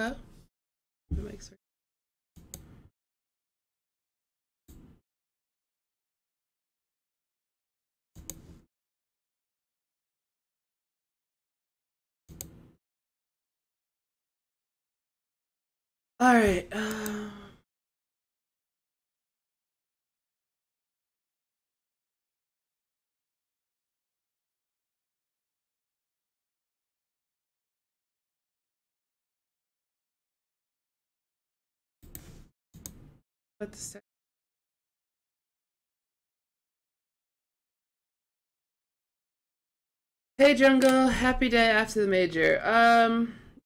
Hello? The mic's all right. What the start? Hey Jungle, happy day after the major.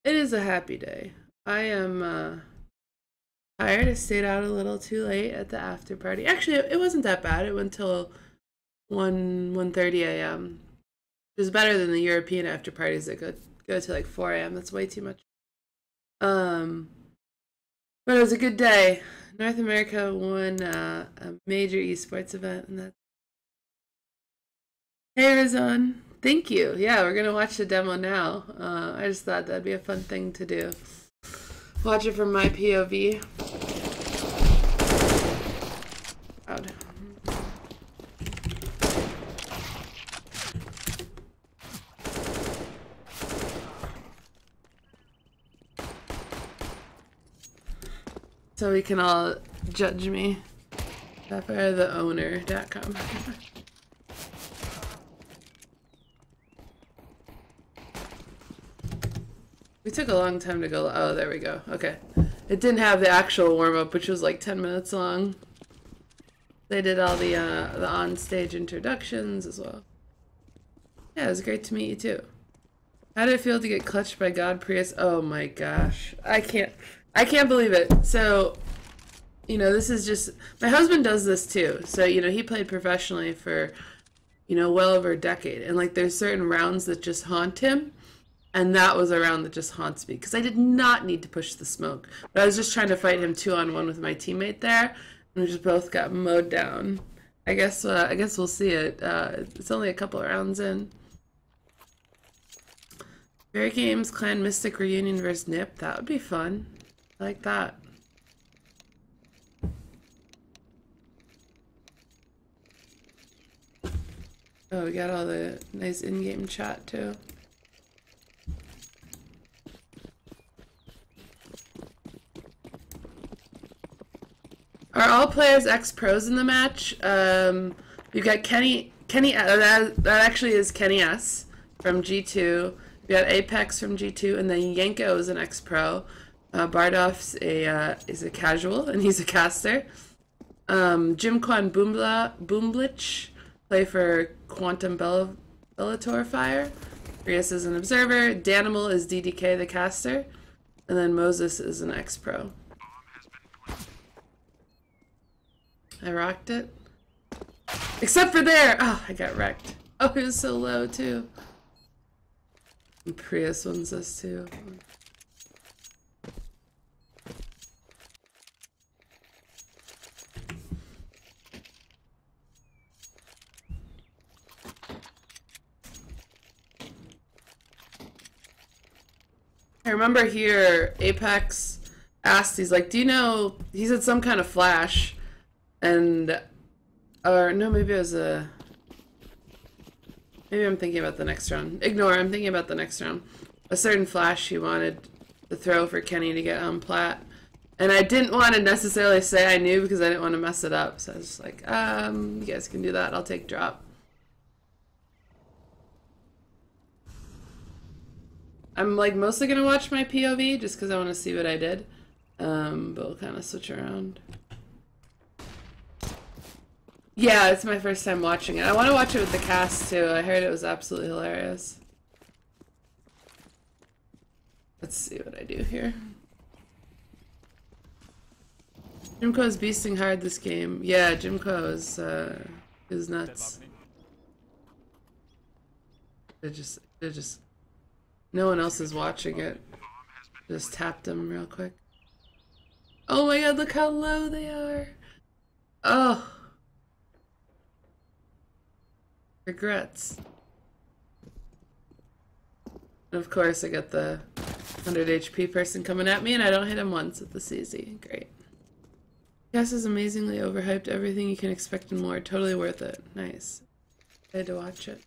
It is a happy day. I am tired. I stayed out a little too late at the after party. Actually, it wasn't that bad. It went till 1:30 a.m. It was better than the European after parties that go to like 4 a.m. That's way too much. But it was a good day. North America won a major esports event, and that's. Hey Rizwan, thank you. Yeah, we're gonna watch the demo now. I just thought that'd be a fun thing to do. Watch it from my POV. Out. So we can all judge me. TheOwner.com. We took a long time to go. Oh, there we go. Okay. It didn't have the actual warm-up, which was like 10 minutes long. They did all the on-stage introductions as well. Yeah, it was great to meet you too. How did it feel to get clutched by God Prius? Oh my gosh. I can't believe it. So, you know, this is just, my husband does this too. So, you know, he played professionally for, you know, well over a decade. And like there's certain rounds that just haunt him. And that was a round that just haunts me because I did not need to push the smoke. But I was just trying to fight him 2-on-1 with my teammate there, and we just both got mowed down. I guess we'll see it. It's only a couple of rounds in. Very Games Clan Mystic Reunion vs Nip. That would be fun. I like that. Oh, we got all the nice in-game chat too. Are all players ex-pros in the match? You've got Kenny that actually is Kenny S from G2. We got Apex from G2, and then Yanko is an ex-pro. Bardolph's is a casual, and he's a caster. Jimquan Boomblich play for Quantum Bellator Fire. Rias is an observer. Danimal is DDK the caster, and then Moses is an ex-pro. I rocked it. Except for there! Oh, I got wrecked. Oh, it was so low, too. And Prius wins this, too. I remember here, Apex asked, he's like, do you know, he said some kind of flash. And, or no, maybe it was a, maybe I'm thinking about the next round. Ignore, I'm thinking about the next round. A certain flash he wanted to throw for Kenny to get on plat. And I didn't want to necessarily say I knew because I didn't want to mess it up. So I was just like, you guys can do that. I'll take drop. I'm like mostly going to watch my POV just because I want to see what I did. But we'll kind of switch around. Yeah, it's my first time watching it. I want to watch it with the cast too. I heard it was absolutely hilarious. Let's see what I do here. Jimco's beasting hard this game. Yeah, Jimco is nuts. They're just no one else is watching it. Just tapped them real quick. Oh my god, look how low they are. Oh. Regrets. And of course I get the 100 HP person coming at me and I don't hit him once with the CZ. Great. Gas is amazingly overhyped. Everything you can expect and more. Totally worth it. Nice. I had to watch it.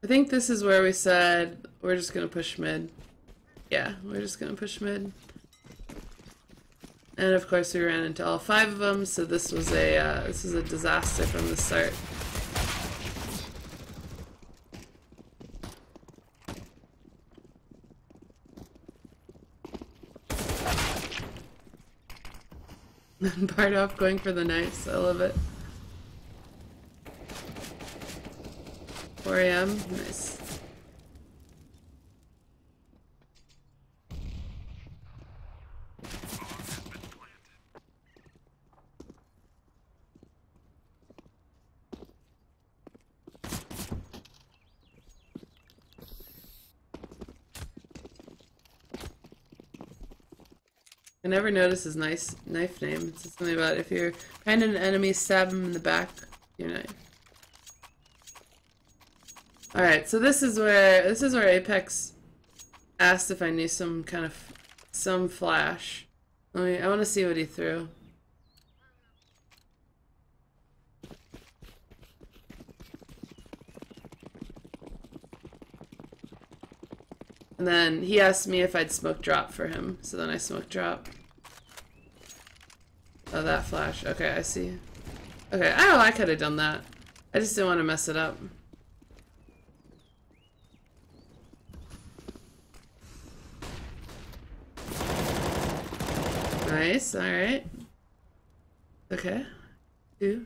I think this is where we said we're just gonna push mid. Yeah, we're just gonna push mid. And of course we ran into all 5 of them, so this was a disaster from the start. Bardolph going for the knives, I love it. 4 AM, nice. I never noticed his nice knife name. It's just something about if you're behind an enemy, stab him in the back with your knife. Alright, so this is where Apex asked if I knew some flash. I want to see what he threw. And then he asked me if I'd smoke drop for him, so then I smoke drop. Oh, that flash. Okay, I see. Okay, oh, I could have done that. I just didn't want to mess it up. Nice, alright. Okay. 2.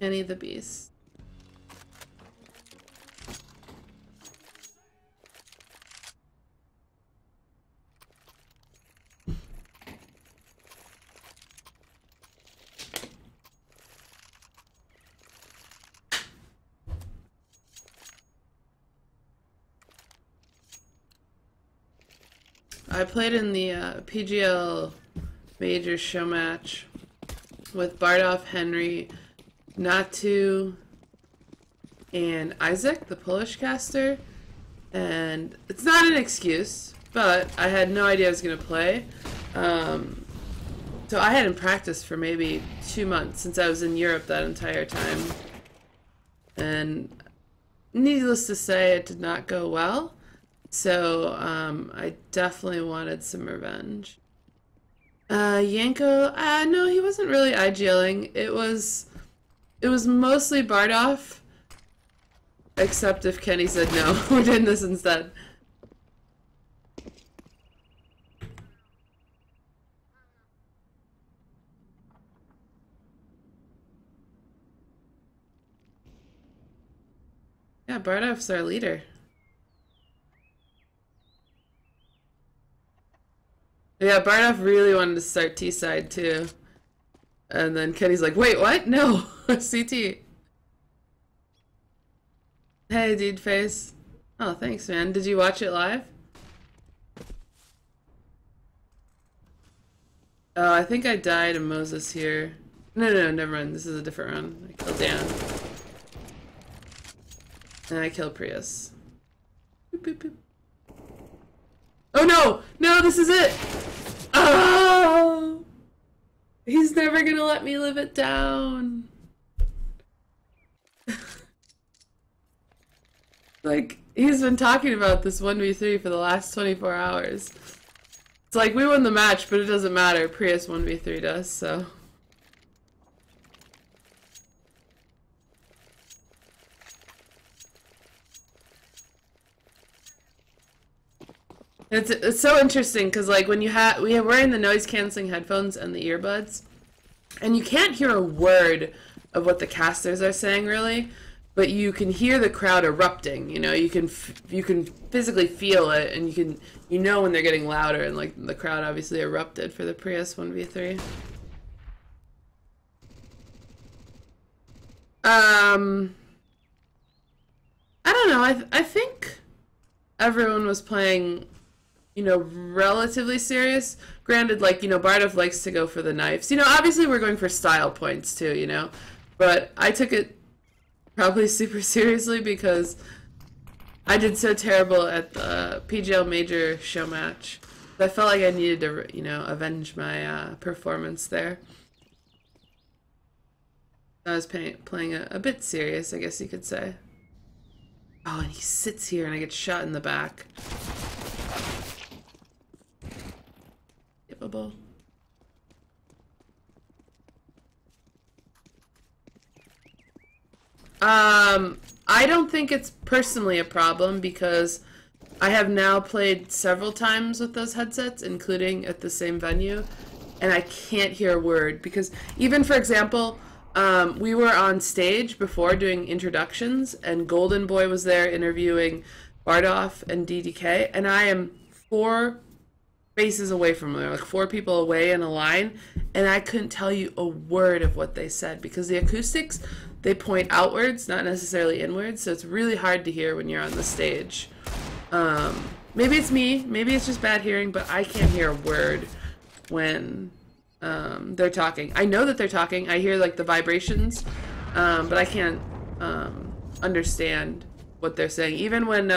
Any of the beasts. I played in the PGL Major Showmatch with Bardolph, Henry, Natu, and Isaac, the Polish caster, and it's not an excuse, but I had no idea I was going to play. So I hadn't practiced for maybe 2 months since I was in Europe that entire time. And needless to say, it did not go well. So I definitely wanted some revenge. Yanko, no, he wasn't really IGLing. It was mostly Bardolph, except if Kenny said no, we're doing this instead. Yeah, Bardolph's our leader. Yeah, Bardolph really wanted to start T-side too. And then Kenny's like, wait, what? No, CT. Hey, dude face. Oh, thanks, man. Did you watch it live? Oh, I think I died of Moses here. No, never mind. This is a different run. I killed Dan. And I killed Prius. Boop, boop, boop. Oh no! No, this is it! Oh! He's never gonna let me live it down. Like, he's been talking about this 1v3 for the last 24 hours. It's like, we won the match, but it doesn't matter. Prius 1v3 does, so. It's so interesting because like when we are wearing the noise canceling headphones and the earbuds, and you can't hear a word of what the casters are saying really, but you can hear the crowd erupting. You know, you can physically feel it, and you know when they're getting louder, and like the crowd obviously erupted for the Prius 1v3. Um, I don't know. I think everyone was playing, you know, relatively serious. Granted, like, you know, Bardov likes to go for the knives. You know, obviously we're going for style points too, you know. But I took it probably super seriously because I did so terrible at the PGL Major show match. I felt like I needed to, you know, avenge my performance there. I was playing a bit serious, I guess you could say. Oh, and he sits here and I get shot in the back. Skippable. I don't think it's personally a problem because I have now played several times with those headsets, including at the same venue, and I can't hear a word because even, for example, we were on stage before doing introductions, and Golden Boy was there interviewing Bardov and DDK, and I am 4 faces away from them, like 4 people away in a line, and I couldn't tell you a word of what they said because the acoustics, they point outwards, not necessarily inwards, so it's really hard to hear when you're on the stage. Maybe it's me, maybe it's just bad hearing, but I can't hear a word when they're talking. I know that they're talking. I hear like the vibrations, but I can't understand what they're saying. Even when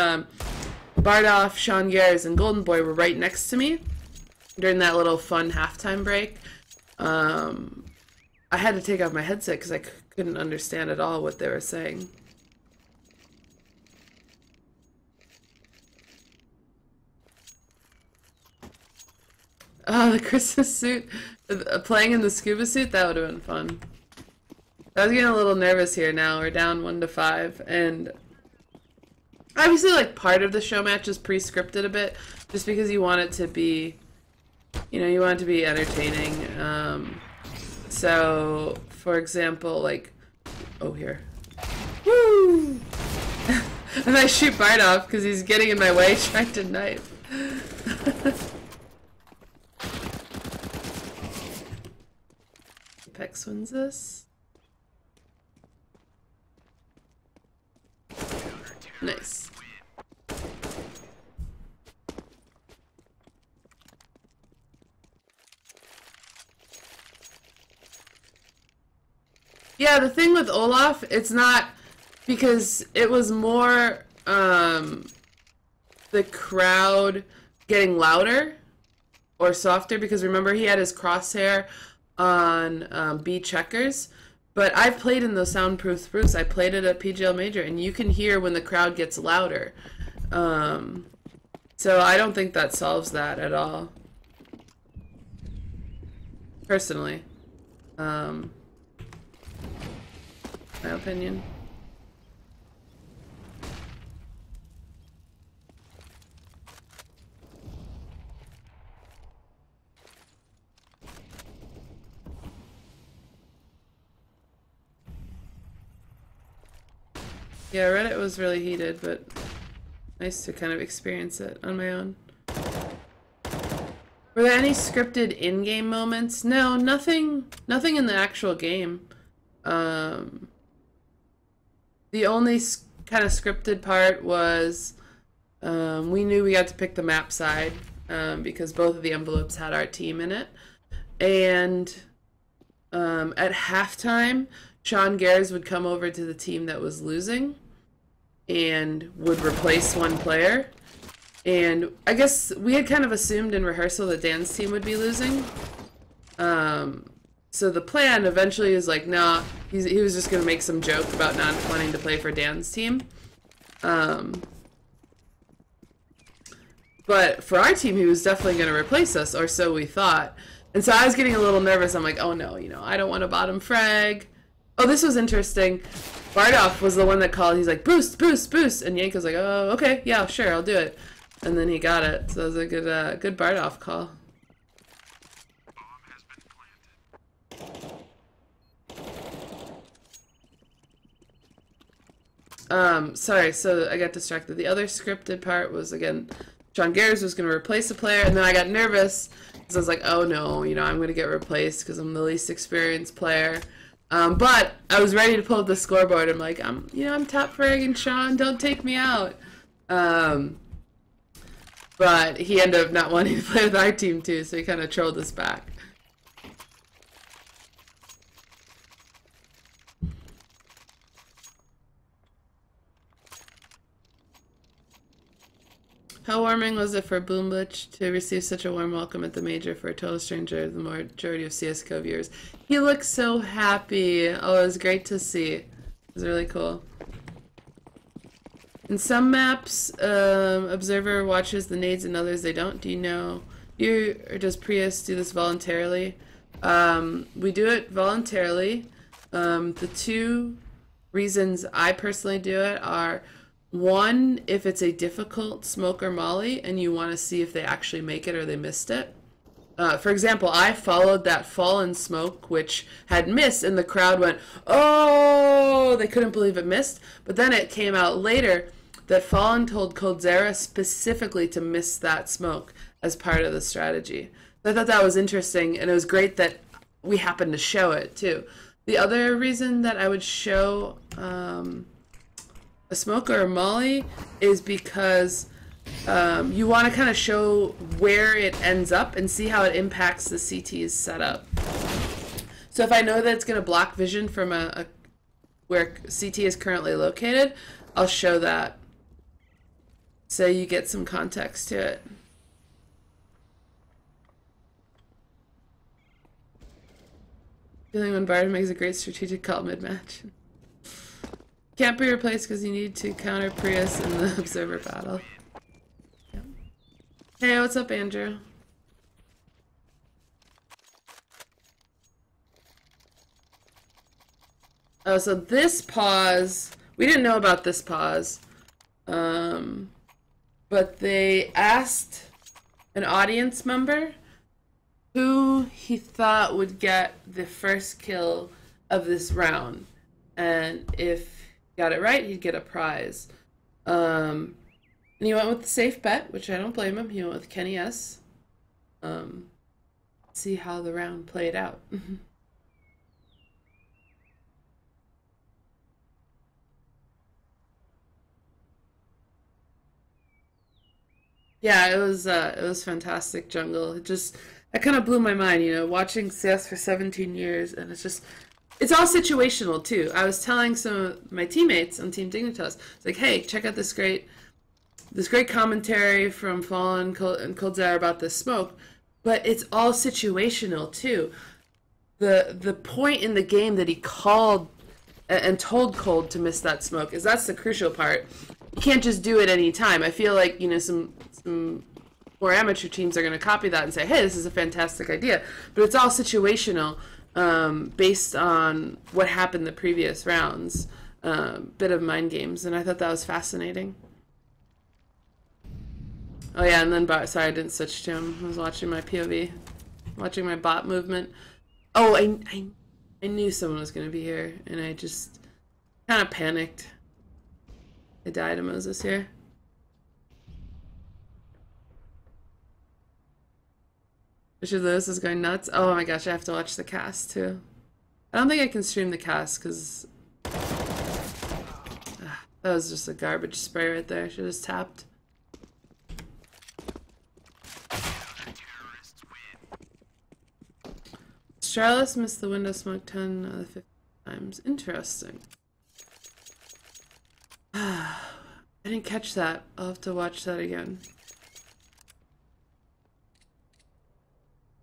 Bardov, Sean Gares, and Golden Boy were right next to me during that little fun halftime break, I had to take off my headset because I couldn't understand at all what they were saying. Oh, the Christmas suit. Playing in the scuba suit, that would have been fun. I was getting a little nervous here now. We're down 1-5. And obviously, like, part of the show match is pre-scripted a bit. Just because you want it to be, you know, you want it to be entertaining. So, for example, like, oh, here. Woo! And I shoot Bardov because he's getting in my way trying to knife. Pex wins this. Nice. Yeah, the thing with Olaf, it's not because it was more the crowd getting louder or softer, because remember he had his crosshair on B checkers, but I've played in those soundproof booths. I played it at PGL Major, and you can hear when the crowd gets louder. So I don't think that solves that at all, personally. My opinion. Yeah, Reddit was really heated, but nice to kind of experience it on my own. Were there any scripted in-game moments? No, nothing in the actual game. The only kind of scripted part was we knew we had to pick the map side because both of the envelopes had our team in it. And at halftime, Sean Gares would come over to the team that was losing and would replace one player. And I guess we had kind of assumed in rehearsal that Dan's team would be losing. So the plan eventually is like, nah, he was just going to make some joke about not wanting to play for Dan's team. But for our team, he was definitely going to replace us, or so we thought. And so I was getting a little nervous. I'm like, oh no, you know, I don't want a bottom frag. Oh, this was interesting. Bardov was the one that called. He's like, boost, boost, boost. And Yanko's like, oh, okay, yeah, sure, I'll do it. And then he got it. So it was a good Bardov call. Sorry, so I got distracted. The other scripted part was, again, Sean Gares was going to replace a player, and then I got nervous because I was like, oh no, you know, I'm going to get replaced because I'm the least experienced player. But I was ready to pull up the scoreboard. I'm like, I'm top fragging Sean. Don't take me out. But he ended up not wanting to play with our team too, so he kind of trolled us back. How warming was it for Boomblitch to receive such a warm welcome at the major for a total stranger, the majority of CSGO viewers? He looked so happy. Oh, it was great to see. It was really cool. In some maps, Observer watches the nades, and others they don't. Do you know? Or does Prius do this voluntarily? We do it voluntarily. The two reasons I personally do it are, one, if it's a difficult smoke or molly and you want to see if they actually make it or they missed it. For example, I followed that fallen smoke, which had missed, and the crowd went, oh, they couldn't believe it missed. But then it came out later that Fallen told Coldzera specifically to miss that smoke as part of the strategy. So I thought that was interesting, and it was great that we happened to show it, too. The other reason that I would show a smoke or a molly is because you want to kind of show where it ends up and see how it impacts the CT's setup. So if I know that it's going to block vision from where CT is currently located, I'll show that, so you get some context to it. Feeling when Bard makes a great strategic call mid-match. Can't be replaced because you need to counter Prius in the Observer battle. Yep. Hey, what's up, Andrew? Oh, so this pause, we didn't know about this pause, but they asked an audience member who he thought would get the first kill of this round, and if he got it right, he'd get a prize. And he went with the safe bet, which I don't blame him. He went with Kenny S. See how the round played out. Yeah, it was fantastic, Jungle. That kind of blew my mind, watching CS for 17 years, and it's all situational too. I was telling some of my teammates on Team Dignitas, it's like, hey, check out this great commentary from Fallen and Coldzera about this smoke, but it's all situational too. The point in the game that he called and told Cold to miss that smoke that's the crucial part. You can't just do it any time. I feel like some more amateur teams are going to copy that and say, hey, this is a fantastic idea. But it's all situational, based on what happened the previous rounds. Bit of mind games, and I thought that was fascinating. Oh yeah, and then sorry, I didn't switch to him. I was watching my POV, watching my bot movement. Oh, I knew someone was going to be here, and I just kind of panicked. I died to Moses here. Richard Lewis is going nuts. Oh my gosh, I have to watch the cast too. I don't think I can stream the cast because that was just a garbage spray right there. I should have just tapped. Charles missed the window smoke 10 out of 50 times. Interesting. I didn't catch that. I'll have to watch that again.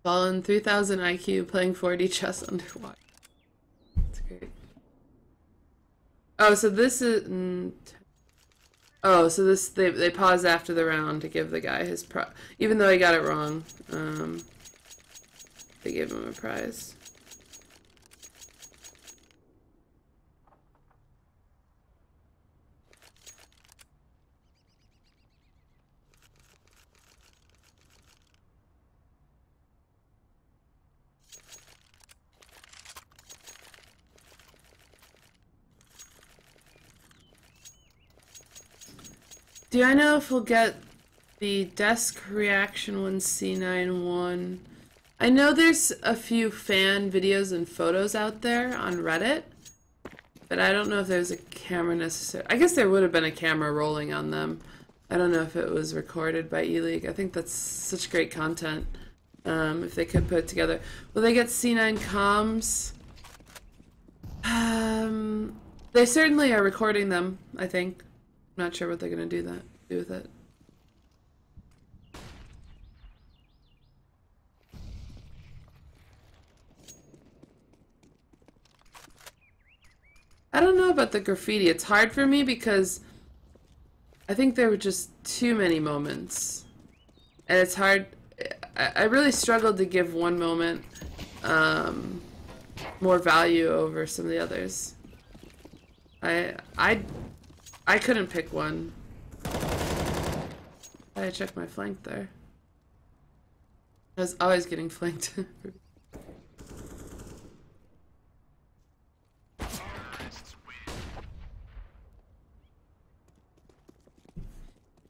Fallen 3000 IQ playing 4D chess underwater. That's great. Oh, so this is... oh, so this they paused after the round to give the guy his prize. Even though he got it wrong, they gave him a prize. Do I know if we'll get the desk reaction when C9 won? I know there's a few fan videos and photos out there on Reddit, but I don't know if there's a camera necessary. I guess there would have been a camera rolling on them. I don't know if it was recorded by ELEAGUE. I think that's such great content. If they could put it together. Will they get C9 comms? They certainly are recording them, I think. I'm not sure what they're gonna do with it. I don't know about the graffiti. It's hard for me because I think there were just too many moments. And it's hard. I really struggled to give one moment more value over some of the others. I couldn't pick one. I checked my flank there. I was always getting flanked.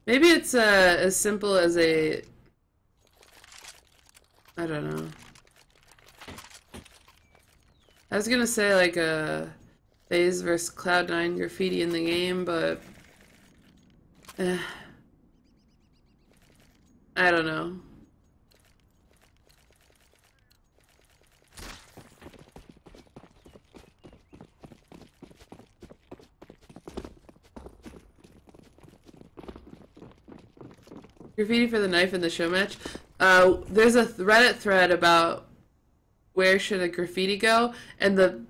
Maybe it's as simple as a... I don't know. I was gonna say like a FaZe versus Cloud9 graffiti in the game, but... I don't know. Graffiti for the knife in the show match. There's a Reddit thread about where should a graffiti go, and the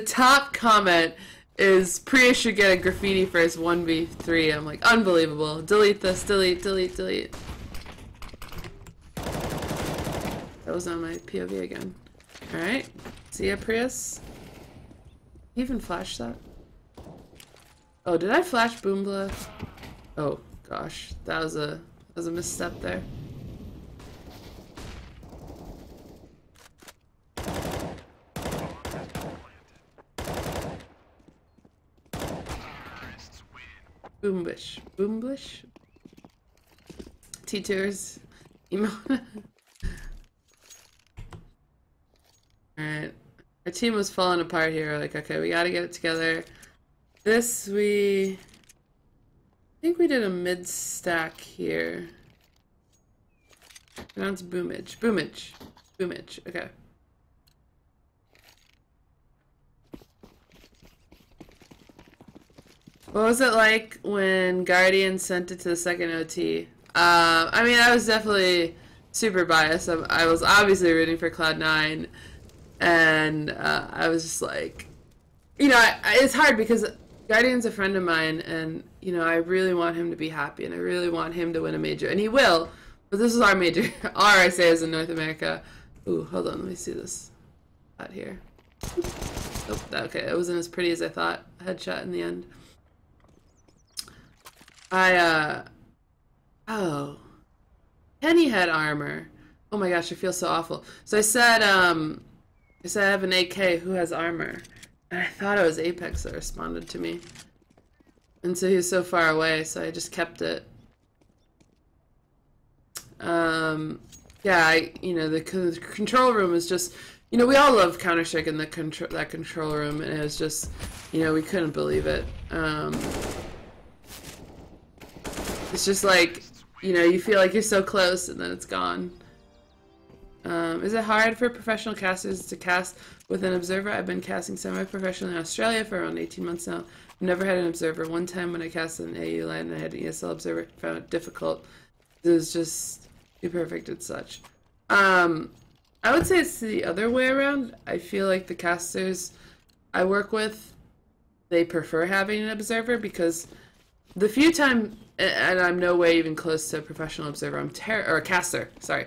top comment is Priya should get a graffiti for his 1v3. I'm like, unbelievable. Delete this, delete, delete, delete. That was on my POV again. Alright. See ya, Prius. Even flash that? Oh, did I flash Boombla? Oh gosh, that was a misstep there. Boomblish. Boomblish? T-Tours. Emo. Alright. Our team was falling apart here. We're like, okay, we gotta get it together. This, I think we did a mid-stack here. Now it's boomage. Boomage. Boomage. Okay. What was it like when Guardian sent it to the second OT? I mean, I was definitely super biased. I was obviously rooting for Cloud9, and I was just like, you know, it's hard because Guardian's a friend of mine, and, you know, I really want him to be happy, and I really want him to win a major, and he will, but this is our major. Our, I say, is in North America. Ooh, hold on, let me see this out here. Oh, okay, it wasn't as pretty as I thought. Headshot in the end. Oh. Penny had armor. Oh my gosh, I feel so awful. So I said I have an AK who has armor. And I thought it was Apex that responded to me. And so he was so far away, so I just kept it. Yeah, you know, the control room is just, you know, we all love Counter-Strike in that control room, and it was just, you know, we couldn't believe it. It's just like, you know, you feel like you're so close and then it's gone. Is it hard for professional casters to cast with an observer? I've been casting semi-professionally in Australia for around 18 months now. I've never had an observer. One time when I cast an AU land and I had an ESL observer, I found it difficult. It was just too perfect and such. I would say it's the other way around. I feel like the casters I work with, they prefer having an observer because the few times, and I'm no way even close to a professional observer, or a caster, sorry.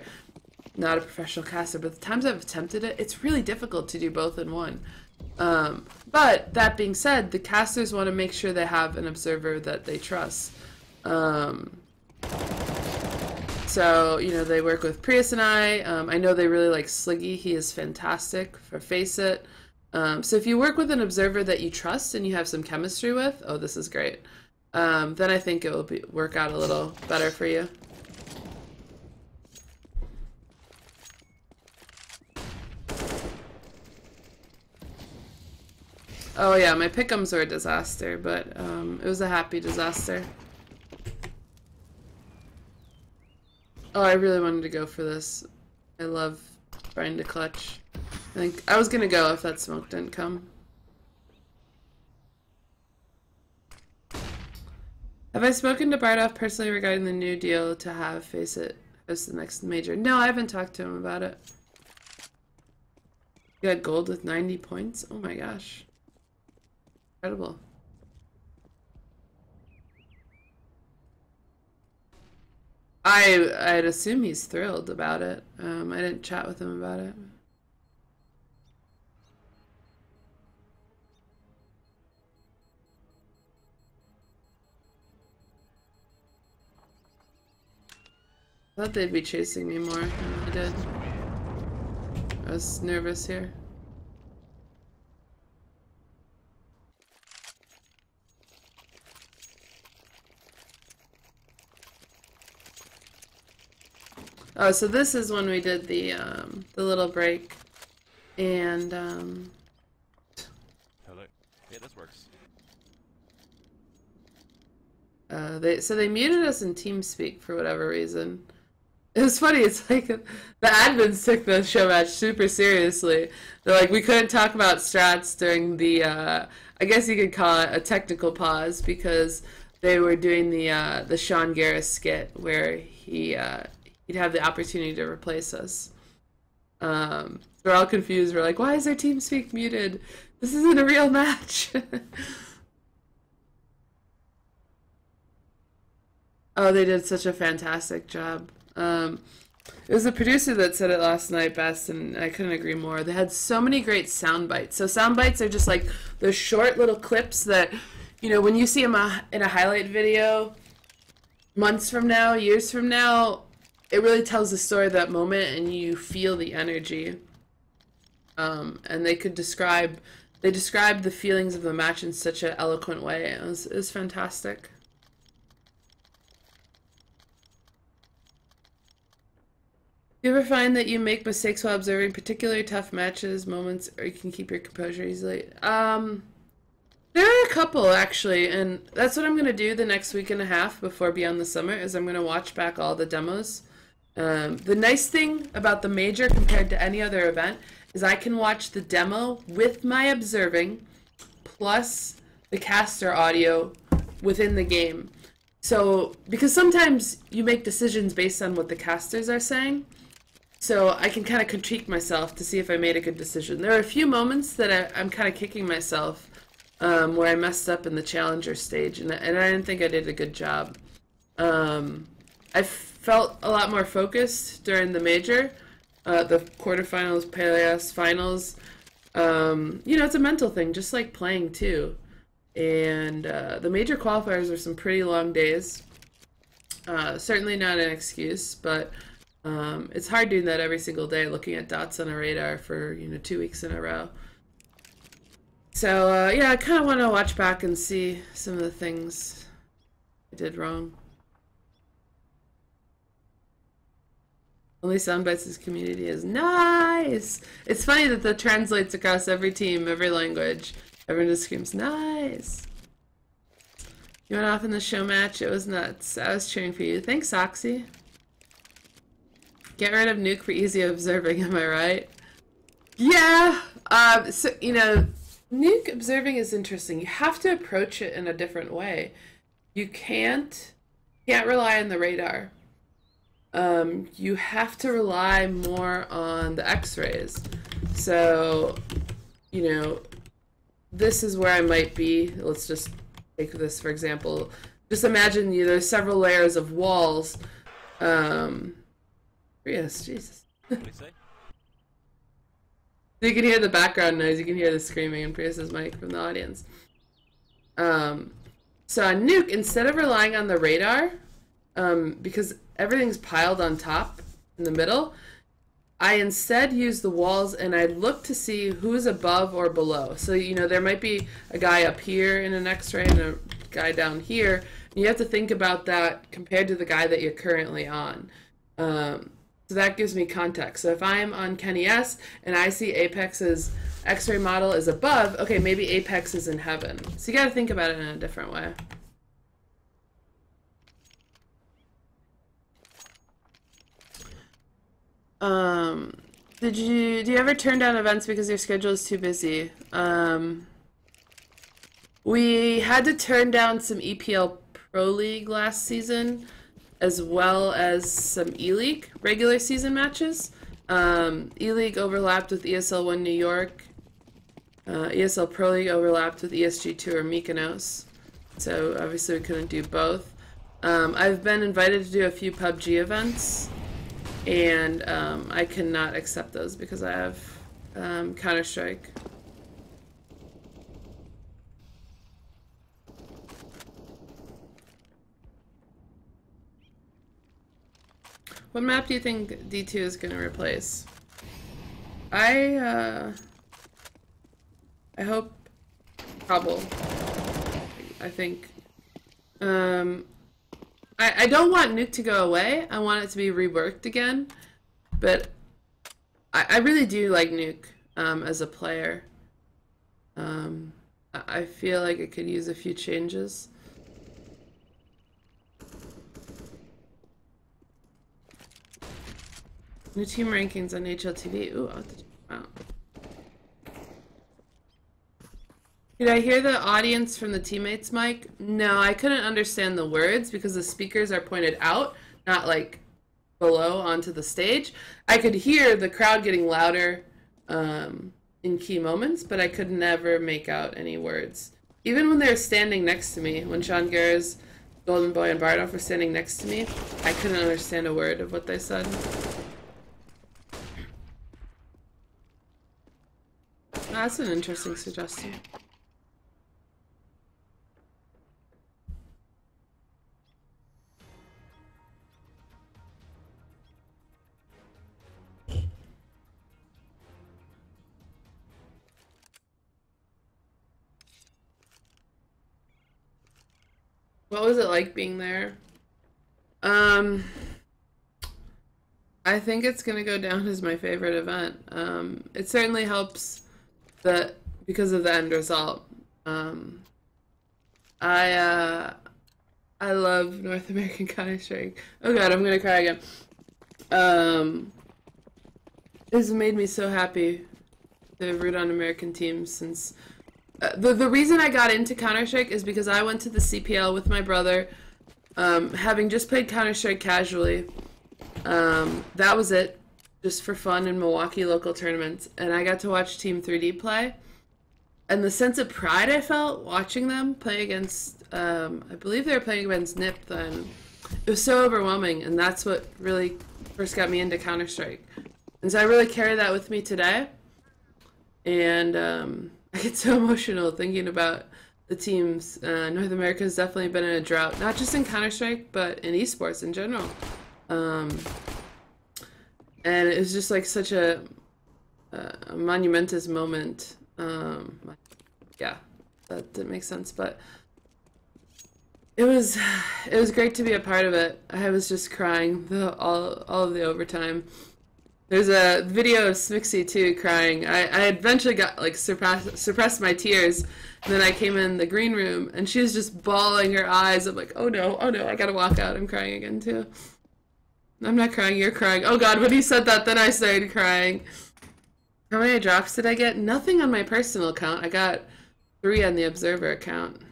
Not a professional caster, but the times I've attempted it, it's really difficult to do both in one. But that being said, the casters want to make sure they have an observer that they trust. So, you know, they work with Prius and I know they really like Sliggy. He is fantastic for Face It. So if you work with an observer that you trust and you have some chemistry with, oh, this is great. Then I think it will work out a little better for you. Oh yeah, my pick'ems were a disaster, but it was a happy disaster. Oh, I really wanted to go for this. I love trying to clutch. I think I was gonna go if that smoke didn't come. Have I spoken to Bardoff personally regarding the new deal to have Face It as the next major? No, I haven't talked to him about it. You got gold with 90 points? Oh my gosh. Incredible. I'd assume he's thrilled about it. I didn't chat with him about it. I thought they'd be chasing me more than they did. I was nervous here. Oh, so this is when we did the little break, and Hello. Yeah, this works. they muted us in TeamSpeak for whatever reason. It was funny. It's like the admins took the show match super seriously. They're like, we couldn't talk about strats during the I guess you could call it a technical pause because they were doing the Sean Garris skit where he'd have the opportunity to replace us. We're all confused. We're like, why is our TeamSpeak muted? This isn't a real match. Oh, they did such a fantastic job. It was the producer that said it last night best, and I couldn't agree more. They had so many great sound bites. So sound bites are just like those short little clips that, you know, when you see them in a highlight video months from now, years from now, it really tells the story of that moment, and you feel the energy. And they described the feelings of the match in such an eloquent way. It was fantastic. You ever find that you make mistakes while observing particularly tough matches, moments, or you can keep your composure easily? There are a couple, actually, and that's what I'm going to do the next week and a half before Beyond the Summer, is I'm going to watch back all the demos. The nice thing about the major compared to any other event is I can watch the demo with my observing, plus the caster audio within the game. So, because sometimes you make decisions based on what the casters are saying, so I can kind of critique myself to see if I made a good decision. There are a few moments that I'm kind of kicking myself where I messed up in the challenger stage, and I didn't think I did a good job. I felt a lot more focused during the major, the quarterfinals, playoffs, finals. You know, it's a mental thing, just like playing too. And the major qualifiers were some pretty long days. Certainly not an excuse, but it's hard doing that every single day, looking at dots on a radar for, 2 weeks in a row. So, yeah, I kind of want to watch back and see some of the things I did wrong. Only Soundbites' community is nice! It's funny that that translates across every team, every language. Everyone just screams, nice! You went off in the show match, it was nuts. I was cheering for you. Thanks, Oxy. Get rid of Nuke for easy observing, am I right? Yeah! So, Nuke observing is interesting. You have to approach it in a different way. You can't rely on the radar. You have to rely more on the X-rays. So, this is where I might be. Let's just take this for example. Just imagine there's several layers of walls. Yes, Jesus. What do you say? You can hear the background noise. You can hear the screaming in Prius's mic from the audience. So on Nuke, instead of relying on the radar, because everything's piled on top in the middle, I instead use the walls and I look to see who's above or below. So, there might be a guy up here in an X-ray and a guy down here. And you have to think about that compared to the guy that you're currently on. So that gives me context. So if I'm on Kenny S and I see Apex's X-ray model is above, okay, maybe Apex is in heaven. So you got to think about it in a different way. Do you ever turn down events because your schedule is too busy? We had to turn down some EPL Pro League last season, as well as some ELEAGUE regular season matches. ELEAGUE overlapped with ESL 1 New York. ESL Pro League overlapped with ESG Tour Mykonos. So obviously we couldn't do both. I've been invited to do a few PUBG events, and I cannot accept those because I have Counter-Strike. What map do you think D2 is going to replace? I hope Cobble. I think. I don't want Nuke to go away. I want it to be reworked again. But I really do like Nuke as a player. I feel like it could use a few changes. New team rankings on HLTV. Ooh, I'll have to check them out. Did I hear the audience from the teammates' mic? No, I couldn't understand the words because the speakers are pointed out, not like below onto the stage. I could hear the crowd getting louder in key moments, but I could never make out any words. Even when they were standing next to me, when Sean Gers, Golden Boy, and Bardolph were standing next to me, I couldn't understand a word of what they said. That's an interesting suggestion. What was it like being there? I think it's gonna go down as my favorite event. It certainly helps that because of the end result. I love North American Counter-Strike. Oh god, I'm gonna cry again. This has made me so happy to root on American teams since the reason I got into Counter-Strike is because I went to the CPL with my brother, having just played Counter-Strike casually. That was it, just for fun in Milwaukee local tournaments, and I got to watch Team 3D play. And the sense of pride I felt watching them play against, I believe they were playing against NIP then. It was so overwhelming, and that's what really first got me into Counter-Strike. And so I really carry that with me today. And I get so emotional thinking about the teams. North America has definitely been in a drought, not just in Counter-Strike, but in esports in general. And it was just like such a monumentous moment. Yeah, that makes sense. But it was great to be a part of it. I was just crying all of the overtime. There's a video of Smixy too crying. I eventually got like suppressed my tears, and then I came in the green room and she was just bawling her eyes. I'm like, oh no, I gotta walk out. I'm crying again too. I'm not crying, you're crying. Oh god, when he said that, then I started crying. How many drops did I get? Nothing on my personal account. I got 3 on the Observer account.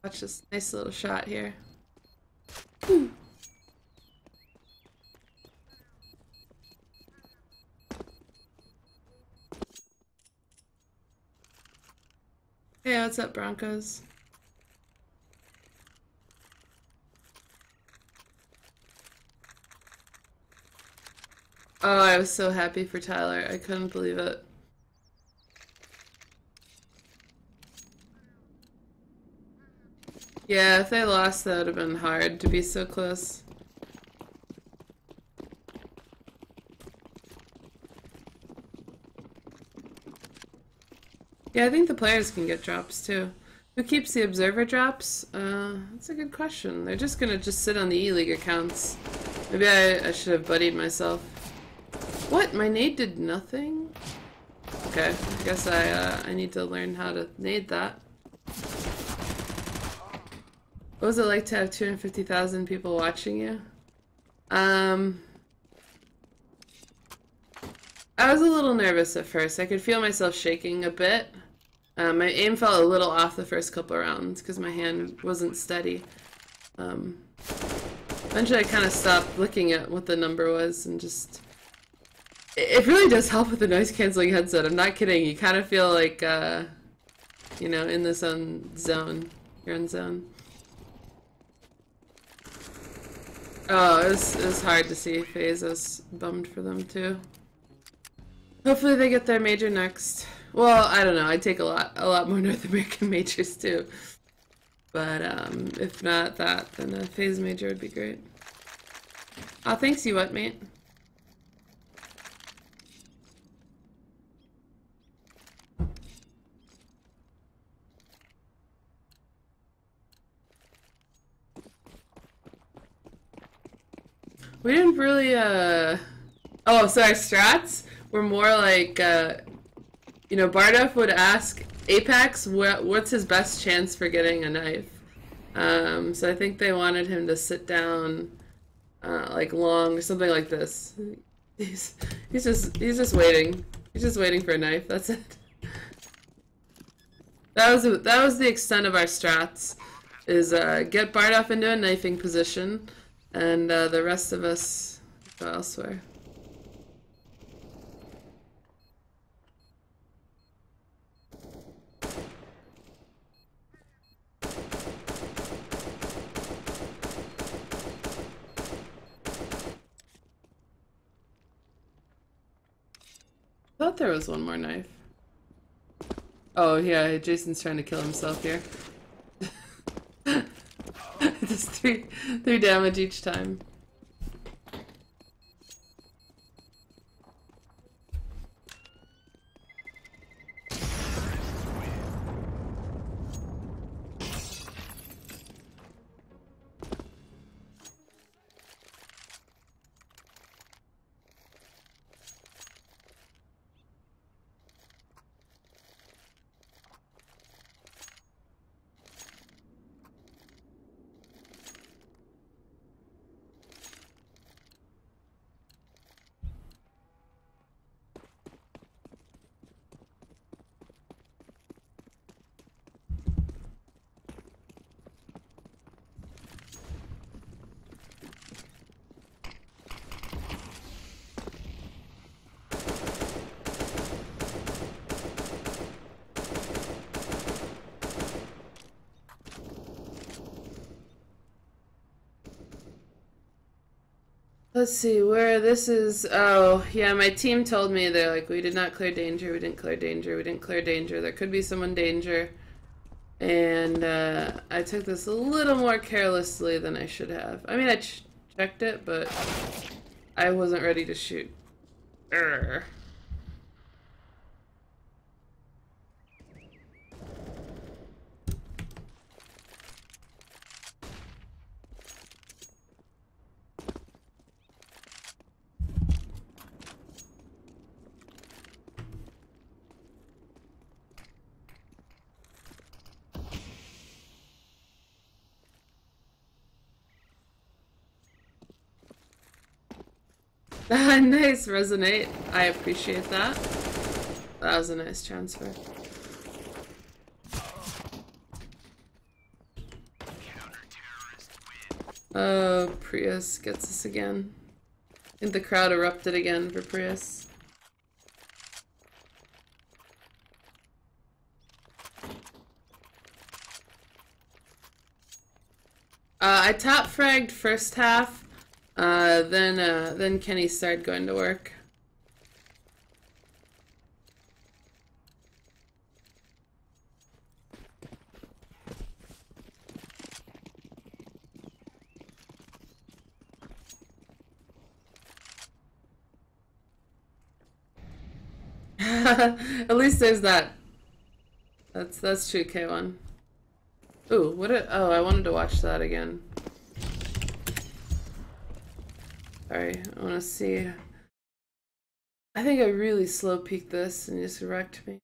Watch this nice little shot here. Ooh. Hey, what's up, Broncos? Oh, I was so happy for Tyler. I couldn't believe it. Yeah, if they lost, that would have been hard to be so close. Yeah, I think the players can get drops too. Who keeps the observer drops? That's a good question. They're just gonna sit on the E-League accounts. Maybe I should have buddied myself. What? My nade did nothing? Okay, I guess I need to learn how to nade that. What was it like to have 250,000 people watching you? I was a little nervous at first. I could feel myself shaking a bit. My aim felt a little off the first couple of rounds because my hand wasn't steady. Eventually I kind of stopped looking at what the number was and just... It really does help with the noise cancelling headset. I'm not kidding. You kind of feel like, you know, in this own zone. You're in zone. Oh, it was hard to see FaZe. I was bummed for them too. Hopefully they get their major next. Well, I don't know. I take a lot more North American majors too. But if not that, then a FaZe major would be great. Oh, thanks you what, mate? We didn't really, Oh, so our strats were more like, you know, Bardov would ask Apex what's his best chance for getting a knife. So I think they wanted him to sit down, like long or something like this. He's just waiting. He's just waiting for a knife. That's it. That was the extent of our strats. Is get Bardov into a knifing position. And the rest of us go elsewhere. I thought there was one more knife. Oh yeah, Jason's trying to kill himself here. Just three damage each time. Let's see where this is. Oh, yeah, my team told me they're like, we did not clear danger, we didn't clear danger, we didn't clear danger. There could be someone danger. And I took this a little more carelessly than I should have. I mean, I checked it, but I wasn't ready to shoot. Urgh. Nice, Resonate. I appreciate that. That was a nice transfer. Oh, Prius gets us again. I think the crowd erupted again for Prius. I top fragged first half. Then Kenny started going to work. At least there's that. That's true, K1. Ooh, oh, I wanted to watch that again. Sorry, I want to see. I think I really slow peeked this and just wrecked me.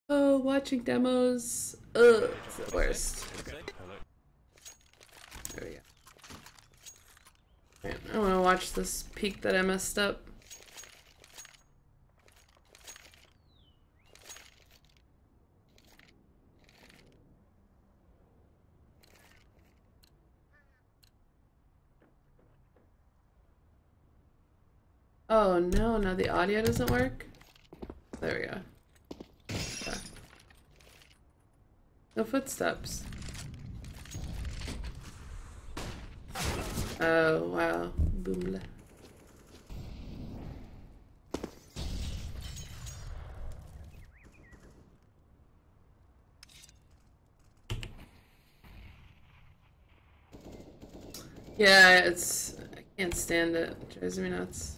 Oh, watching demos. Ugh, it's the worst. There we go. Right, I want to watch this peek that I messed up. Oh no, now the audio doesn't work? There we go. Okay. No footsteps. Oh wow. Boomla. Yeah, I can't stand it. It drives me nuts.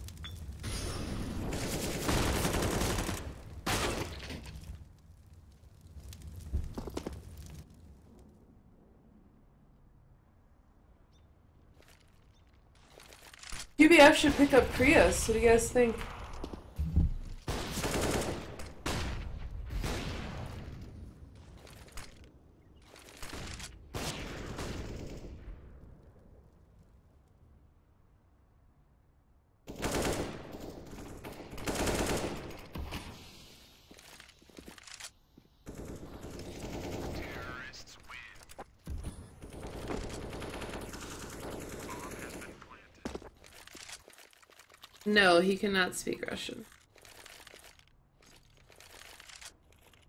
QBF should pick up Prius. What do you guys think? No, he cannot speak Russian.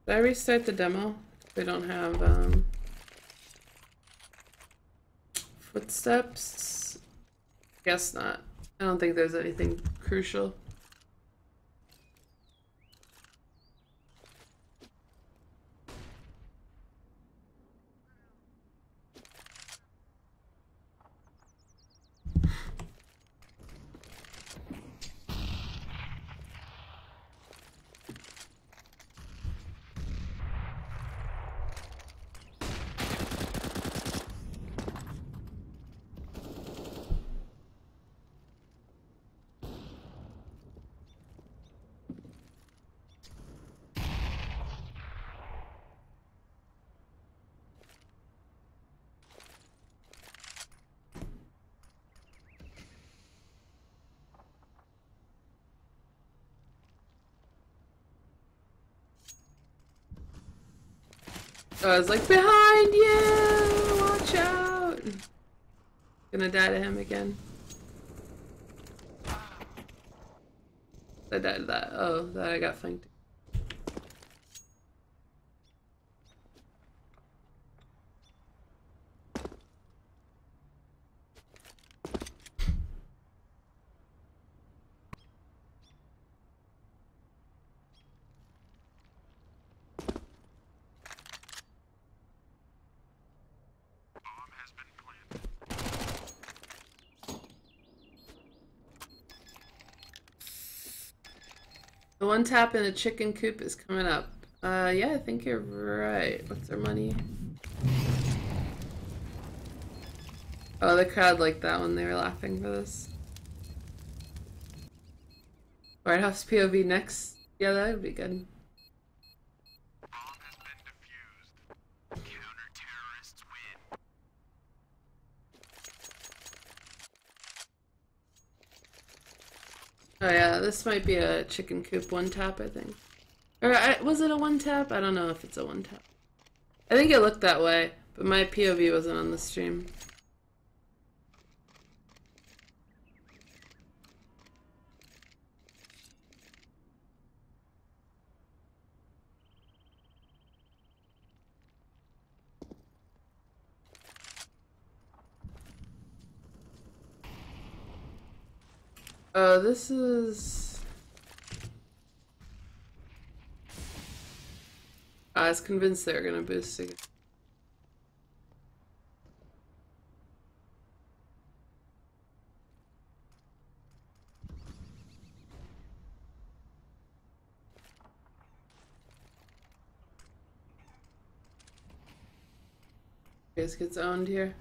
Did I restart the demo? We don't have footsteps. Guess not. I don't think there's anything crucial. Oh, I was like, behind you! Watch out! Gonna die to him again. I died to that. Oh, that I got flanked. The one tap in a chicken coop is coming up. Yeah, I think you're right. What's their money? Oh, the crowd liked that one. They were laughing for this. White House POV next. Yeah, that would be good. Oh yeah, this might be a chicken coop one tap, I think. Or was it a one tap? I don't know if it's a one tap. I think it looked that way, but my POV wasn't on the stream. Oh, this is... I was convinced they were gonna boost again. Guys gets owned here.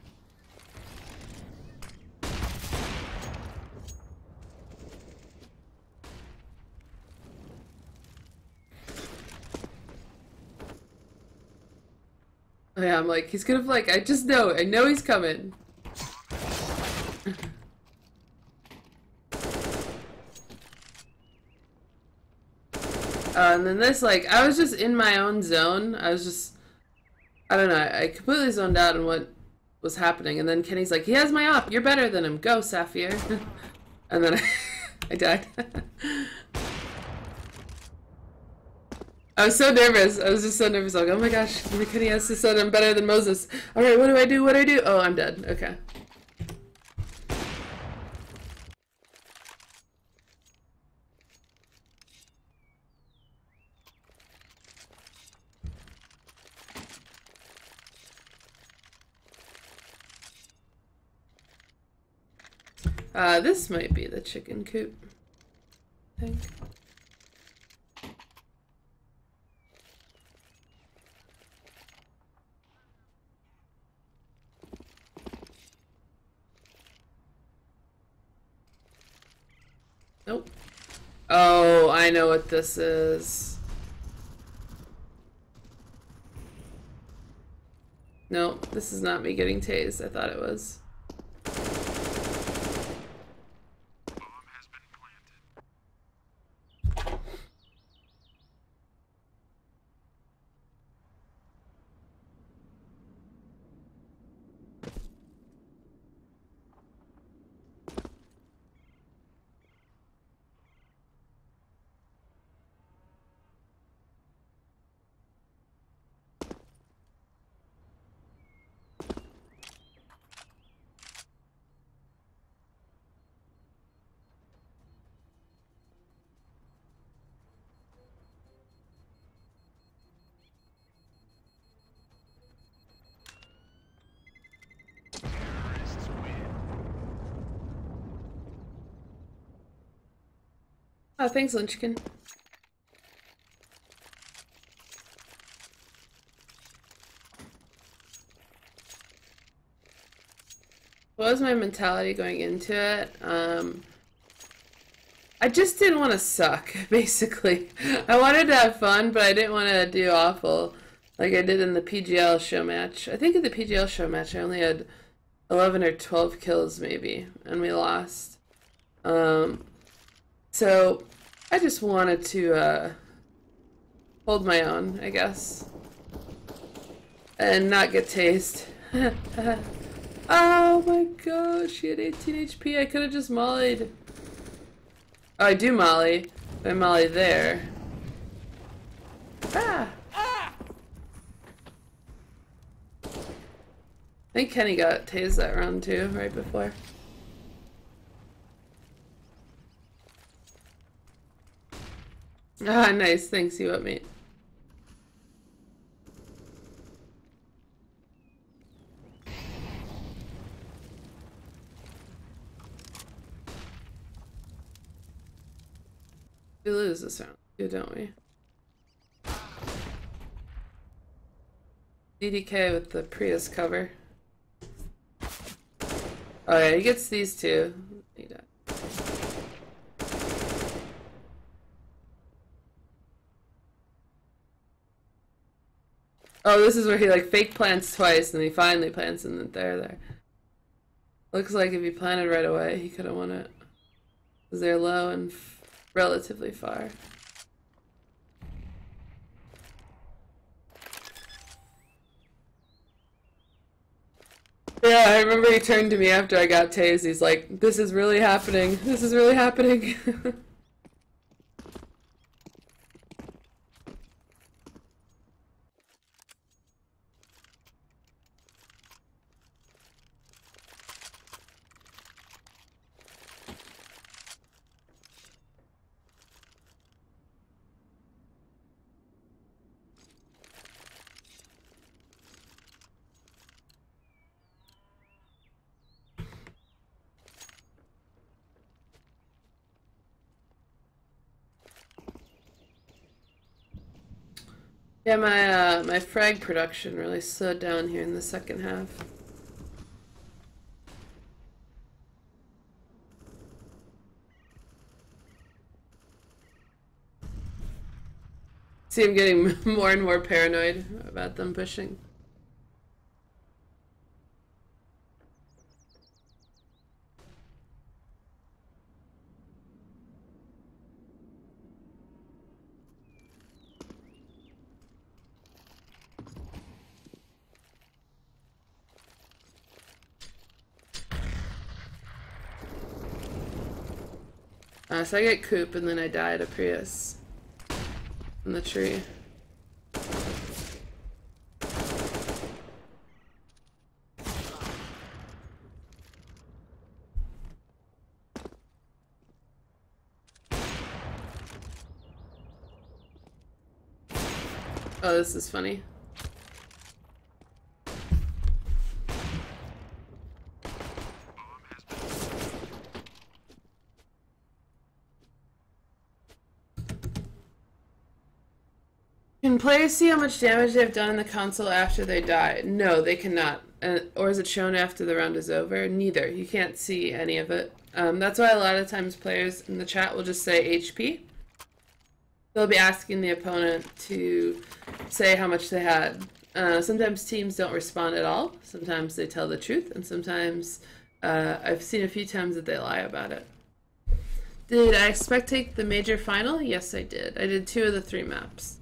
Oh yeah, I'm like, he's gonna like, I just know, I know he's coming. And then this, like, I was just in my own zone. I was just, I don't know, I completely zoned out on what was happening. And then Kenny's like, he has my op, you're better than him, go, Sapphire. And then I died. I was so nervous. I was just so nervous. Like, oh my gosh, Kenny has to say I'm better than Moses. All right, what do I do? What do I do? Oh, I'm dead. Okay. This might be the chicken coop, I think. Nope. Oh, I know what this is. No, this is not me getting tased. I thought it was. Oh, thanks, Lynchkin. What was my mentality going into it? I just didn't want to suck, basically. I wanted to have fun, but I didn't want to do awful like I did in the PGL show match. I think in the PGL show match I only had 11 or 12 kills maybe, and we lost. So I just wanted to hold my own, I guess, and not get tased. Oh my gosh, she had 18 HP. I could have just mollied. Oh, I do molly. I molly there. Ah! I think Kenny got tased that round too, right before. Ah, nice. Thanks, you up, mate. We lose this round, too, don't we? DDK with the Prius cover. Oh yeah, he gets these two. He died. Oh, this is where he like fake plants twice and he finally plants and then there. Looks like if he planted right away, he could have won it. Because they're low and relatively far. Yeah, I remember he turned to me after I got tased. He's like, this is really happening. This is really happening. Yeah, my frag production really slowed down here in the second half. See, I'm getting more and more paranoid about them pushing. So I get Coop and then I die at a Prius in the tree. Oh, this is funny. Can players see how much damage they've done in the console after they die? No, they cannot. Or is it shown after the round is over? Neither. You can't see any of it. That's why a lot of times players in the chat will just say HP. They'll be asking the opponent to say how much they had. Sometimes teams don't respond at all. Sometimes they tell the truth, and sometimes I've seen a few times that they lie about it. Did I spectate the major final? Yes, I did. I did 2 of the 3 maps.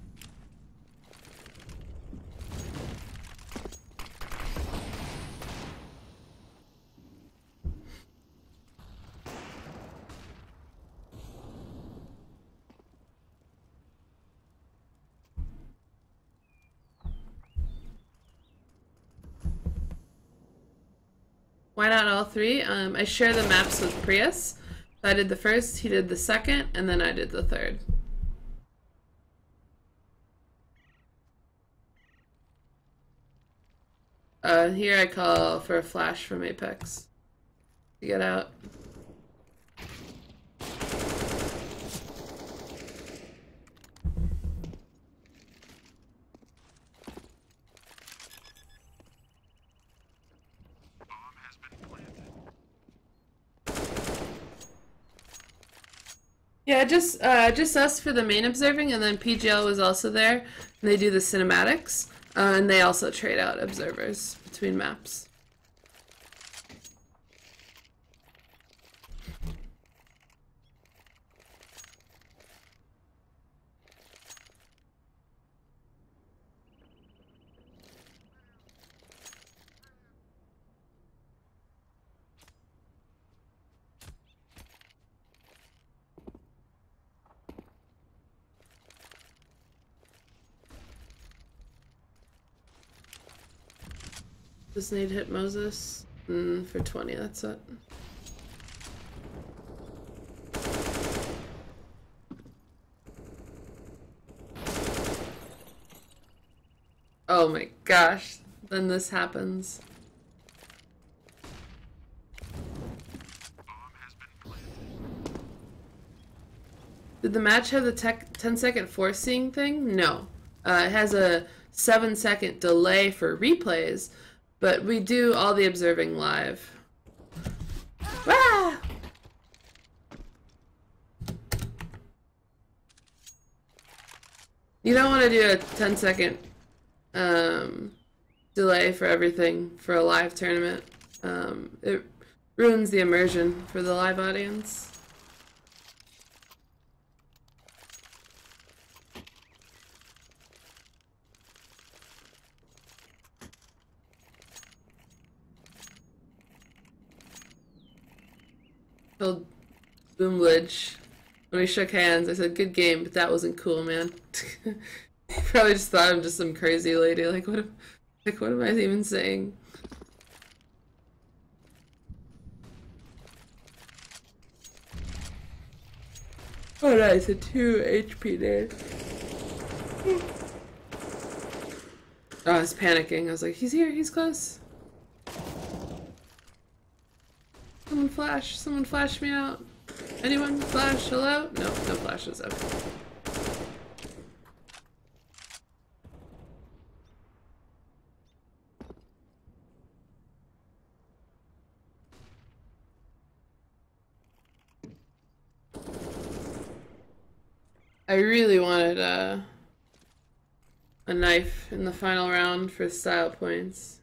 Why not all 3? I share the maps with Prius. So I did the first, he did the second, and then I did the third. Here I call for a flash from Apex to get out. Yeah, just us for the main observing, and then PGL was also there, and they do the cinematics, and they also trade out observers between maps. Just need to hit Moses for 20, that's it. Oh my gosh, then this happens. Did the match have the 10-second forcing thing? No. It has a 7-second delay for replays, but we do all the observing live. Ah! You don't want to do a 10-second delay for everything for a live tournament. It ruins the immersion for the live audience. Told Boomledge when we shook hands, I said, "Good game, but that wasn't cool, man." He probably just thought I'm just some crazy lady. Like, what am I even saying? Oh, nice, a 2 HP there. Oh, I was panicking. I was like, "He's here. He's close." Someone flash me out. Anyone flash? Hello? No flashes. Okay. I really wanted a knife in the final round for style points.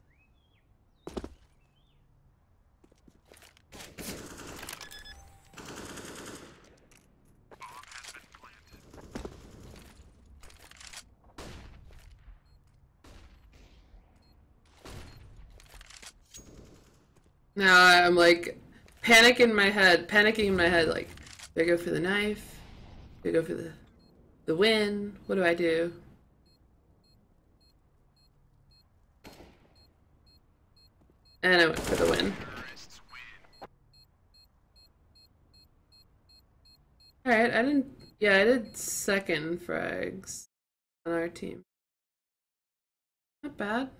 Now I'm like panicking in my head, like, do I go for the knife? Do I go for the win? What do I do? And I went for the win. Alright, yeah, I did second frags on our team. Not bad.